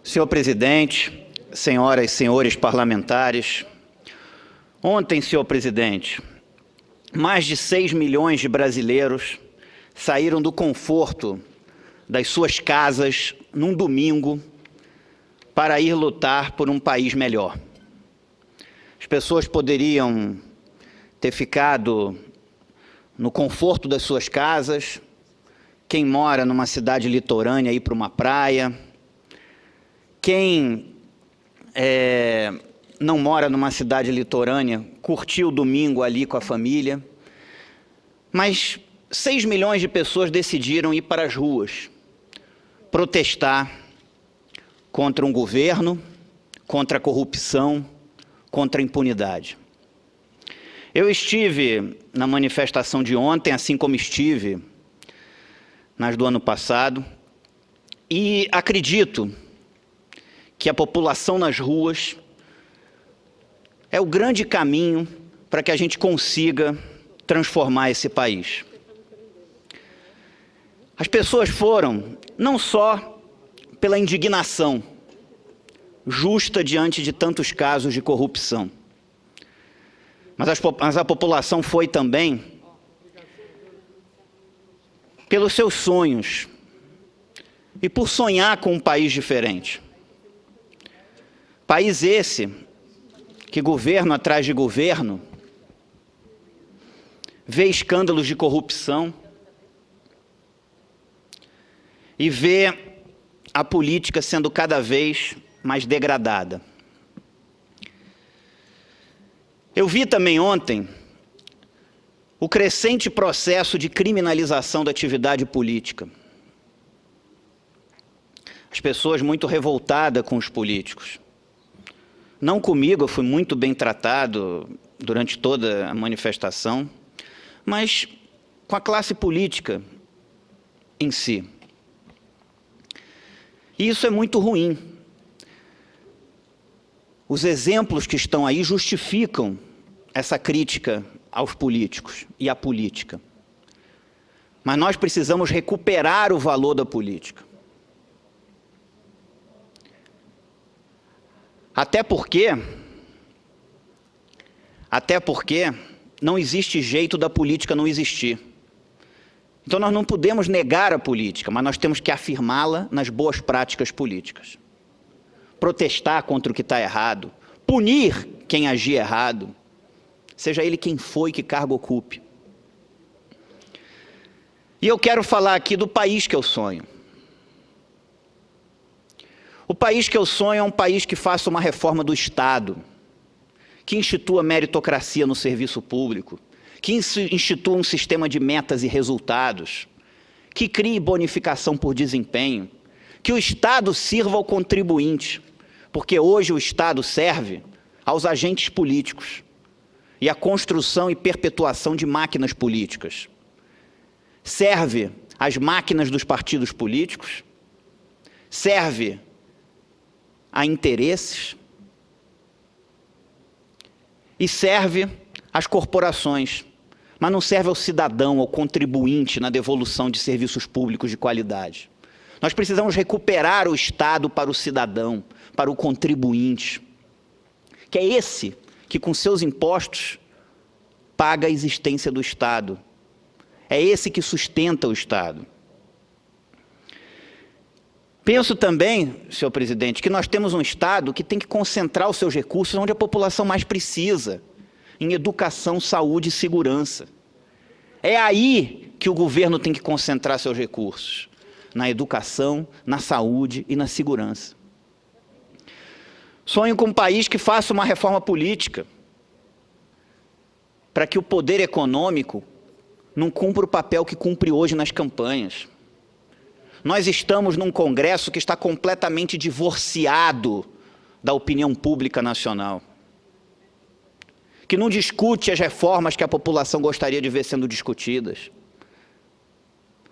Senhor presidente, senhoras e senhores parlamentares, ontem, senhor presidente, mais de 6 milhões de brasileiros saíram do conforto das suas casas num domingo para ir lutar por um país melhor. As pessoas poderiam ter ficado no conforto das suas casas, quem mora numa cidade litorânea ir para uma praia, quem não mora numa cidade litorânea curtir o domingo ali com a família, mas 6 milhões de pessoas decidiram ir para as ruas, protestar contra um governo, contra a corrupção, contra a impunidade. Eu estive na manifestação de ontem, assim como estive nas do ano passado, e acredito que a população nas ruas é o grande caminho para que a gente consiga transformar esse país. As pessoas foram não só pela indignação justa diante de tantos casos de corrupção, mas a população foi também pelos seus sonhos e por sonhar com um país diferente. País esse que governo atrás de governo vê escândalos de corrupção e vê a política sendo cada vez mais degradada. Eu vi também ontem o crescente processo de criminalização da atividade política. As pessoas muito revoltadas com os políticos. Não comigo, eu fui muito bem tratado durante toda a manifestação, mas com a classe política em si. E isso é muito ruim. Os exemplos que estão aí justificam essa crítica aos políticos e à política. Mas nós precisamos recuperar o valor da política. Até porque não existe jeito da política não existir. Então nós não podemos negar a política, mas nós temos que afirmá-la nas boas práticas políticas. Protestar contra o que está errado, punir quem agir errado, seja ele quem for e que cargo ocupe. E eu quero falar aqui do país que eu sonho. O país que eu sonho é um país que faça uma reforma do Estado, que institua meritocracia no serviço público, que institua um sistema de metas e resultados, que crie bonificação por desempenho, que o Estado sirva ao contribuinte, porque hoje o Estado serve aos agentes políticos e à construção e perpetuação de máquinas políticas. Serve às máquinas dos partidos políticos, serve a interesses e serve às corporações, mas não serve ao cidadão, ao contribuinte na devolução de serviços públicos de qualidade. Nós precisamos recuperar o Estado para o cidadão, para o contribuinte, que é esse que com seus impostos paga a existência do Estado. É esse que sustenta o Estado. Penso também, senhor presidente, que nós temos um Estado que tem que concentrar os seus recursos onde a população mais precisa, em educação, saúde e segurança. É aí que o governo tem que concentrar seus recursos, na educação, na saúde e na segurança. Sonho com um país que faça uma reforma política, para que o poder econômico não cumpra o papel que cumpre hoje nas campanhas. Nós estamos num Congresso que está completamente divorciado da opinião pública nacional, que não discute as reformas que a população gostaria de ver sendo discutidas.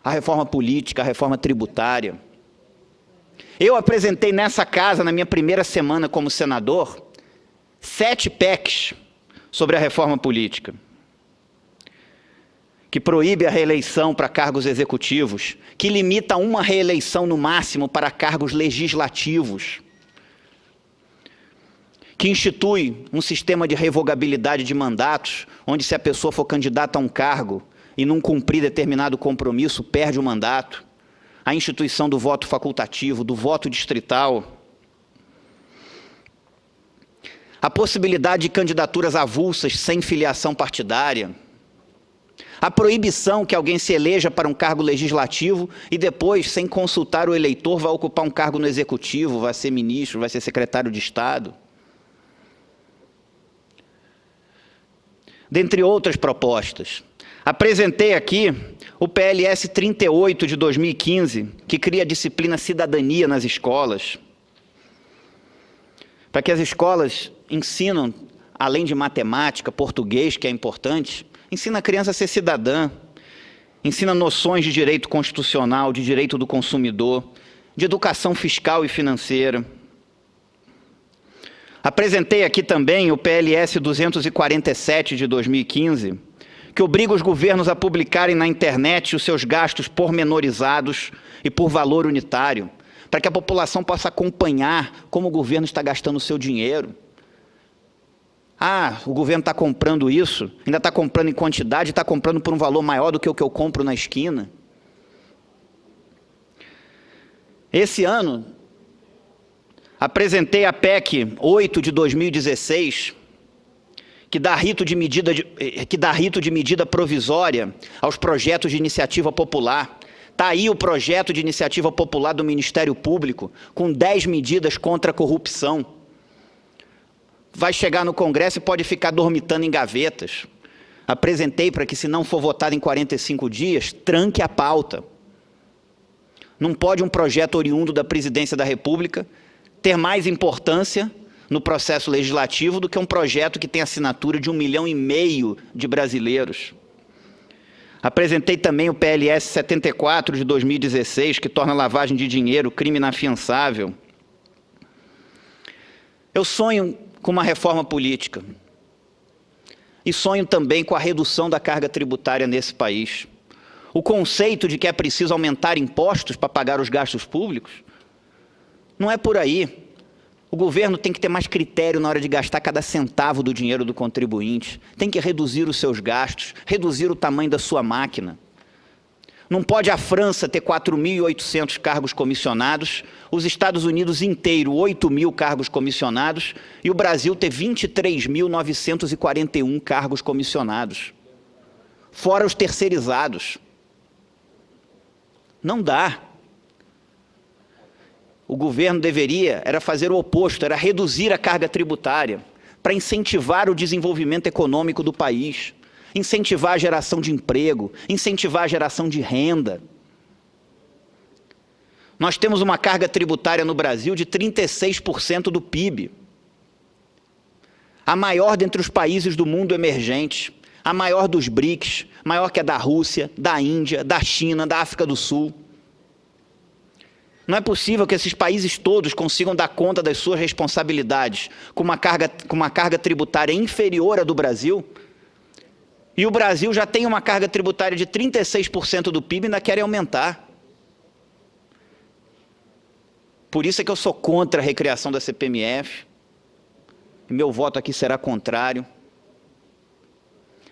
A reforma política, a reforma tributária. Eu apresentei nessa casa, na minha primeira semana como senador, 7 PECs sobre a reforma política, que proíbe a reeleição para cargos executivos, que limita uma reeleição no máximo para cargos legislativos, que institui um sistema de revogabilidade de mandatos, onde se a pessoa for candidata a um cargo e não cumprir determinado compromisso, perde o mandato, a instituição do voto facultativo, do voto distrital, a possibilidade de candidaturas avulsas sem filiação partidária, a proibição que alguém se eleja para um cargo legislativo e depois, sem consultar o eleitor, vai ocupar um cargo no executivo, vai ser ministro, vai ser secretário de Estado. Dentre outras propostas. Apresentei aqui o PLS 38 de 2015, que cria a disciplina cidadania nas escolas, para que as escolas ensinam, além de matemática, português, que é importante, ensina a criança a ser cidadã, ensina noções de direito constitucional, de direito do consumidor, de educação fiscal e financeira. Apresentei aqui também o PLS 247 de 2015, que obriga os governos a publicarem na internet os seus gastos pormenorizados e por valor unitário, para que a população possa acompanhar como o governo está gastando o seu dinheiro. Ah, o governo está comprando isso, ainda está comprando em quantidade, está comprando por um valor maior do que o que eu compro na esquina. Esse ano, apresentei a PEC 8 de 2016, que dá rito de medida provisória aos projetos de iniciativa popular. Está aí o projeto de iniciativa popular do Ministério Público, com 10 medidas contra a corrupção. Vai chegar no Congresso e pode ficar dormitando em gavetas. Apresentei para que, se não for votado em 45 dias, tranque a pauta. Não pode um projeto oriundo da Presidência da República ter mais importância no processo legislativo do que um projeto que tem assinatura de 1,5 milhão de brasileiros. Apresentei também o PLS 74 de 2016, que torna a lavagem de dinheiro crime inafiançável. Eu sonho com uma reforma política. E sonho também com a redução da carga tributária nesse país. O conceito de que é preciso aumentar impostos para pagar os gastos públicos não é por aí. O governo tem que ter mais critério na hora de gastar cada centavo do dinheiro do contribuinte. Tem que reduzir os seus gastos, reduzir o tamanho da sua máquina. Não pode a França ter 4.800 cargos comissionados, os Estados Unidos inteiro 8.000 cargos comissionados e o Brasil ter 23.941 cargos comissionados. Fora os terceirizados. Não dá. O governo era fazer o oposto, era reduzir a carga tributária para incentivar o desenvolvimento econômico do país, incentivar a geração de emprego, incentivar a geração de renda. Nós temos uma carga tributária no Brasil de 36% do PIB. A maior dentre os países do mundo emergente, a maior dos BRICS, maior que a da Rússia, da Índia, da China, da África do Sul. Não é possível que esses países todos consigam dar conta das suas responsabilidades com uma carga tributária inferior à do Brasil, e o Brasil já tem uma carga tributária de 36% do PIB e ainda querem aumentar. Por isso é que eu sou contra a recriação da CPMF, e meu voto aqui será contrário.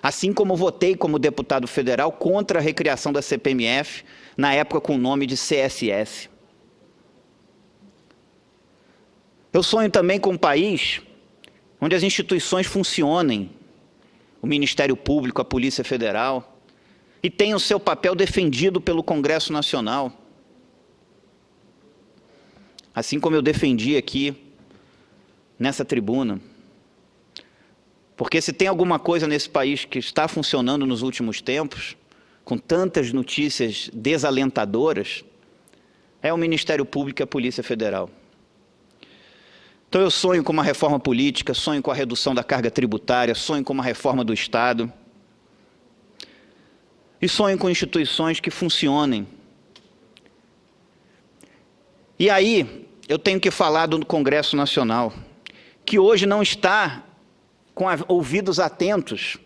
Assim como votei como deputado federal contra a recriação da CPMF, na época com o nome de CSS. Eu sonho também com um país onde as instituições funcionem, o Ministério Público, a Polícia Federal, e tenham o seu papel defendido pelo Congresso Nacional. Assim como eu defendi aqui, nessa tribuna. Porque se tem alguma coisa nesse país que está funcionando nos últimos tempos, com tantas notícias desalentadoras, é o Ministério Público e a Polícia Federal. Então eu sonho com uma reforma política, sonho com a redução da carga tributária, sonho com uma reforma do Estado. E sonho com instituições que funcionem. E aí, eu tenho que falar do Congresso Nacional, que hoje não está com ouvidos atentos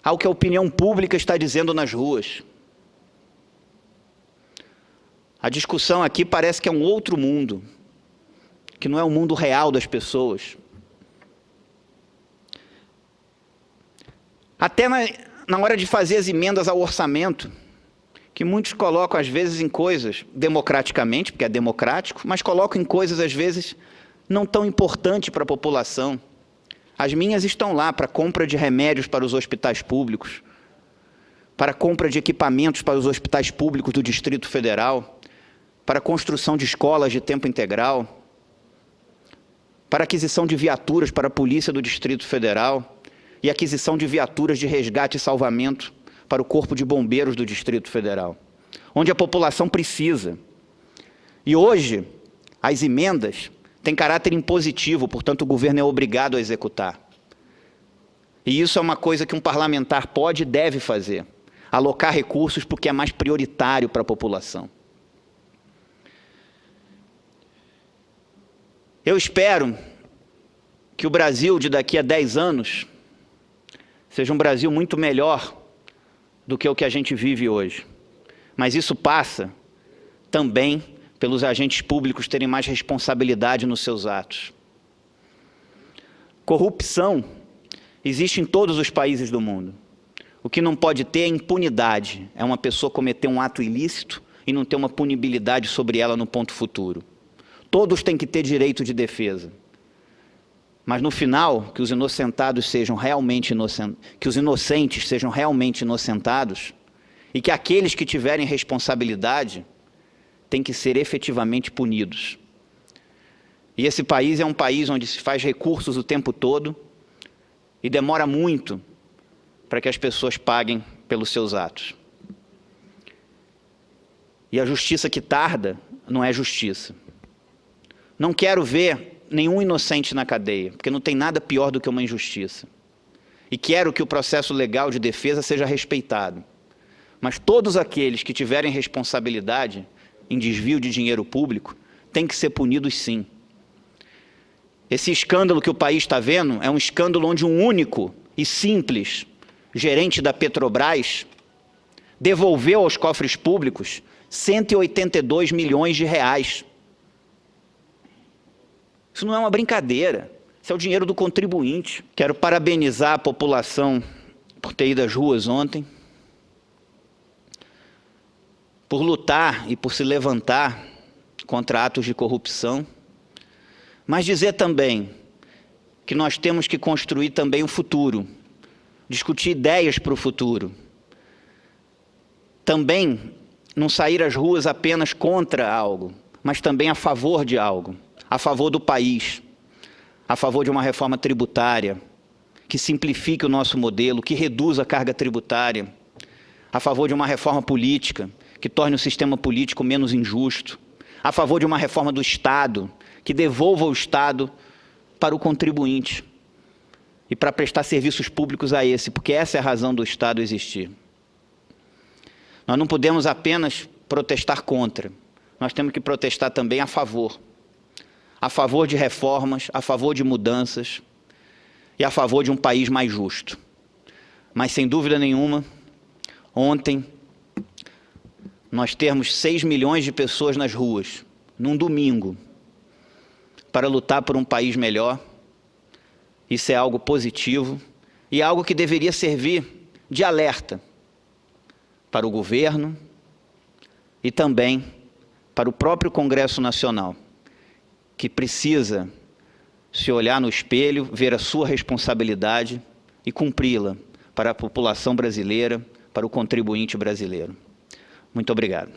ao que a opinião pública está dizendo nas ruas. A discussão aqui parece que é um outro mundo, que não é o mundo real das pessoas. Até na hora de fazer as emendas ao orçamento, que muitos colocam, às vezes, em coisas, democraticamente, porque é democrático, mas colocam em coisas, às vezes, não tão importantes para a população. As minhas estão lá para compra de remédios para os hospitais públicos, para compra de equipamentos para os hospitais públicos do Distrito Federal, para a construção de escolas de tempo integral, para aquisição de viaturas para a Polícia do Distrito Federal e aquisição de viaturas de resgate e salvamento para o Corpo de Bombeiros do Distrito Federal, onde a população precisa. E hoje, as emendas têm caráter impositivo, portanto, o governo é obrigado a executar. E isso é uma coisa que um parlamentar pode e deve fazer, alocar recursos porque é mais prioritário para a população. Eu espero que o Brasil de daqui a 10 anos seja um Brasil muito melhor do que o que a gente vive hoje. Mas isso passa também pelos agentes públicos terem mais responsabilidade nos seus atos. Corrupção existe em todos os países do mundo. O que não pode ter é impunidade. É uma pessoa cometer um ato ilícito e não ter uma punibilidade sobre ela no ponto futuro. Todos têm que ter direito de defesa. Mas no final, que os inocentados sejam realmente que os inocentes sejam realmente inocentados e que aqueles que tiverem responsabilidade têm que ser efetivamente punidos. E esse país é um país onde se faz recursos o tempo todo e demora muito para que as pessoas paguem pelos seus atos. E a justiça que tarda não é justiça. Não quero ver nenhum inocente na cadeia, porque não tem nada pior do que uma injustiça. E quero que o processo legal de defesa seja respeitado. Mas todos aqueles que tiverem responsabilidade em desvio de dinheiro público têm que ser punidos sim. Esse escândalo que o país está vendo é um escândalo onde um único e simples gerente da Petrobras devolveu aos cofres públicos 182 milhões de reais. Isso não é uma brincadeira, isso é o dinheiro do contribuinte. Quero parabenizar a população por ter ido às ruas ontem, por lutar e por se levantar contra atos de corrupção, mas dizer também que nós temos que construir também o futuro, discutir ideias para o futuro. Também não sair às ruas apenas contra algo, mas também a favor de algo. A favor do país, a favor de uma reforma tributária, que simplifique o nosso modelo, que reduza a carga tributária, a favor de uma reforma política, que torne o sistema político menos injusto, a favor de uma reforma do Estado, que devolva o Estado para o contribuinte e para prestar serviços públicos a esse, porque essa é a razão do Estado existir. Nós não podemos apenas protestar contra, nós temos que protestar também a favor de reformas, a favor de mudanças e a favor de um país mais justo. Mas, sem dúvida nenhuma, ontem nós termos 6 milhões de pessoas nas ruas, num domingo, para lutar por um país melhor, isso é algo positivo e algo que deveria servir de alerta para o governo e também para o próprio Congresso Nacional, que precisa se olhar no espelho, ver a sua responsabilidade e cumpri-la para a população brasileira, para o contribuinte brasileiro. Muito obrigado.